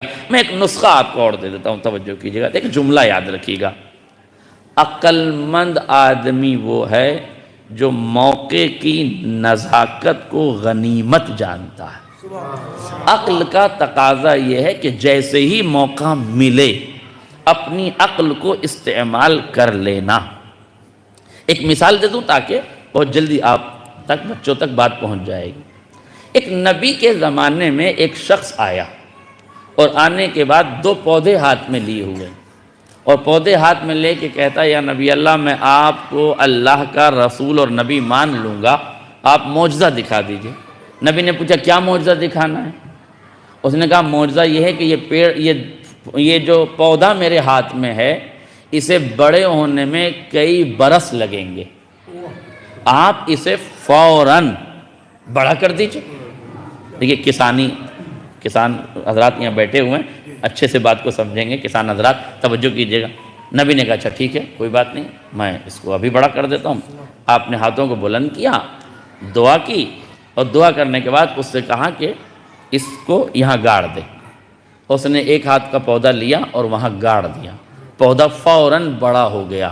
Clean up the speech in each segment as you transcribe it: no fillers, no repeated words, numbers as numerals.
میں ایک نسخہ آپ کو اور دے دیتا ہوں، توجہ کیجیے گا، ایک جملہ یاد رکھیے گا۔ عقل مند آدمی وہ ہے جو موقع کی نزاکت کو غنیمت جانتا ہے۔ عقل کا تقاضا یہ ہے کہ جیسے ہی موقع ملے اپنی عقل کو استعمال کر لینا۔ ایک مثال دے دوں تاکہ بہت جلدی آپ تک، بچوں تک بات پہنچ جائے گی۔ ایک نبی کے زمانے میں ایک شخص آیا اور آنے کے بعد دو پودے ہاتھ میں لیے ہوئے، اور پودے ہاتھ میں لے کے کہتا ہے یا نبی اللہ میں آپ کو اللہ کا رسول اور نبی مان لوں گا، آپ معجزہ دکھا دیجئے۔ نبی نے پوچھا کیا معجزہ دکھانا ہے؟ اس نے کہا معجزہ یہ ہے کہ یہ پیڑ، یہ جو پودا میرے ہاتھ میں ہے اسے بڑے ہونے میں کئی برس لگیں گے، آپ اسے فوراً بڑا کر دیجئے۔ دیکھیے کسان حضرات یہاں بیٹھے ہوئے ہیں، اچھے سے بات کو سمجھیں گے کسان حضرات، توجہ کیجئے گا۔ نبی نے کہا اچھا ٹھیک ہے کوئی بات نہیں، میں اس کو ابھی بڑا کر دیتا ہوں۔ آپ نے ہاتھوں کو بلند کیا، دعا کی، اور دعا کرنے کے بعد اس سے کہا کہ اس کو یہاں گاڑ دے۔ اس نے ایک ہاتھ کا پودا لیا اور وہاں گاڑ دیا، پودا فوراً بڑا ہو گیا۔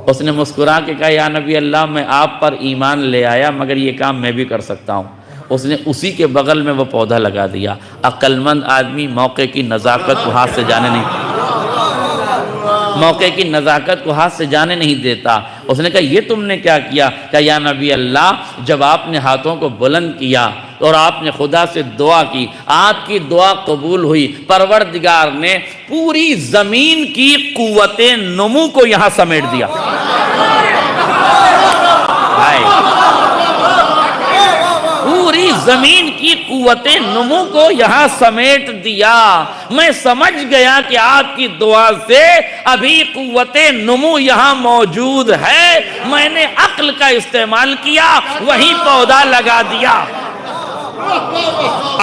اس نے مسکرا کے کہا یا نبی اللہ میں آپ پر ایمان لے آیا مگر یہ کام میں بھی کر سکتا ہوں۔ اس نے اسی کے بغل میں وہ پودا لگا دیا۔ عقل مند آدمی موقع کی نزاکت کو ہاتھ سے جانے نہیں دیتا۔ اس نے کہا یہ تم نے کیا کیا؟ کہا یا نبی اللہ جب آپ نے ہاتھوں کو بلند کیا اور آپ نے خدا سے دعا کی، آپ کی دعا قبول ہوئی، پروردگار نے پوری زمین کی قوت نمو کو یہاں سمیٹ دیا۔ پوری زمین کی قوت نمو کو یہاں سمیٹ دیا۔ میں سمجھ گیا کہ آپ کی دعا سے ابھی قوت نمو یہاں موجود ہے، میں نے عقل کا استعمال کیا، وہیں پودا لگا دیا۔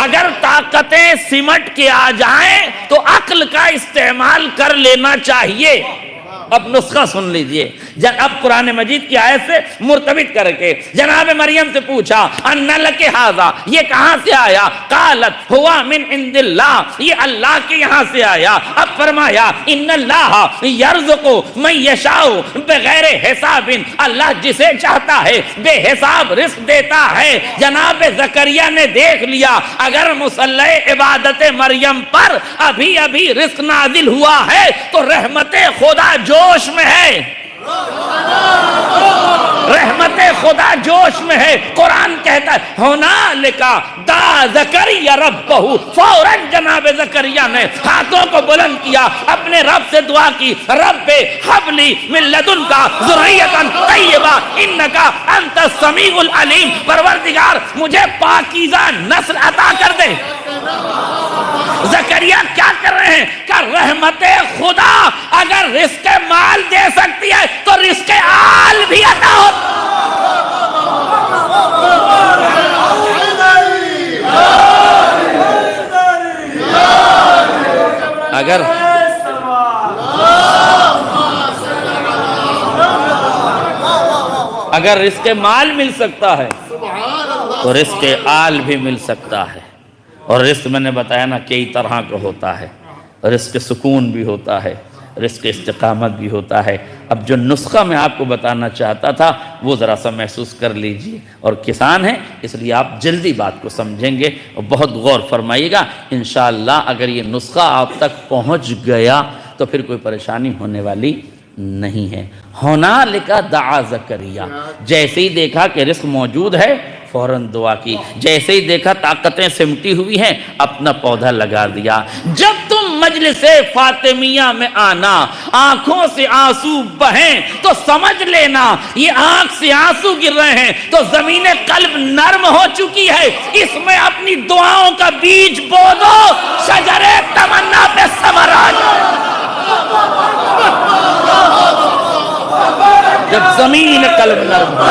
اگر طاقتیں سمٹ کے آ جائیں تو عقل کا استعمال کر لینا چاہیے۔ اب نسخہ سن لیجئے، اب قرآن مجید کی آیت سے مرتبط کر کے جناب مریم سے پوچھا ان لک ھذا، یہ کہاں سے آیا؟ قالت ہوا من عند اللہ، یہ اللہ کے یہاں سے آیا۔ اب فرمایا ان اللہ یرزق من یشاء بغیر حساب، اللہ جسے چاہتا ہے بے حساب رزق دیتا ہے۔ جناب زکریا نے دیکھ لیا اگر مصلی عبادت مریم پر ابھی ابھی رزق نازل ہوا ہے تو رحمت خدا جوش میں ہے، رحمت خدا جوش میں ہے۔ قرآن کہتا ہے ہنالک دعا زکریا ربہ، فوراً جناب زکریا نے ہاتھوں کو بلند کیا، اپنے رب سے دعا کی رب ہب لی من لدنک ذریۃ طیبہ انک انت السمیع العلیم، پروردگار مجھے پاکیزہ نسل عطا کر دے۔ زکریا کیا کر رہے ہیں کہ رحمت خدا اگر رزق مال دے سکتی ہے تو رزق آل بھی عطا ہو۔ اگر رزق مال مل سکتا ہے تو رزق آل بھی مل سکتا ہے۔ اور رزق میں نے بتایا نا کئی طرح کا ہوتا ہے، رزق سکون بھی ہوتا ہے، رزق استقامت بھی ہوتا ہے۔ اب جو نسخہ میں آپ کو بتانا چاہتا تھا وہ ذرا سا محسوس کر لیجئے، اور کسان ہیں اس لیے آپ جلدی بات کو سمجھیں گے اور بہت غور فرمائیے گا۔ انشاءاللہ اگر یہ نسخہ آپ تک پہنچ گیا تو پھر کوئی پریشانی ہونے والی نہیں ہے۔ ہنالک دعا زکریا، جیسے ہی دیکھا کہ رزق موجود ہے فوراً دعا کی، جیسے ہی دیکھا طاقتیں سمٹی ہوئی ہیں اپنا پودا لگا دیا۔ جب تم مجلس فاطمیہ میں آنا آنکھوں سے آنسو بہیں تو سمجھ لینا یہ آنکھ سے آنسو گر رہے ہیں تو زمین قلب نرم ہو چکی ہے، اس میں اپنی دعاؤں کا بیج بو دو، شجر تمنا پہ ثمر آ جائے۔ جب زمین قلب نرم ہو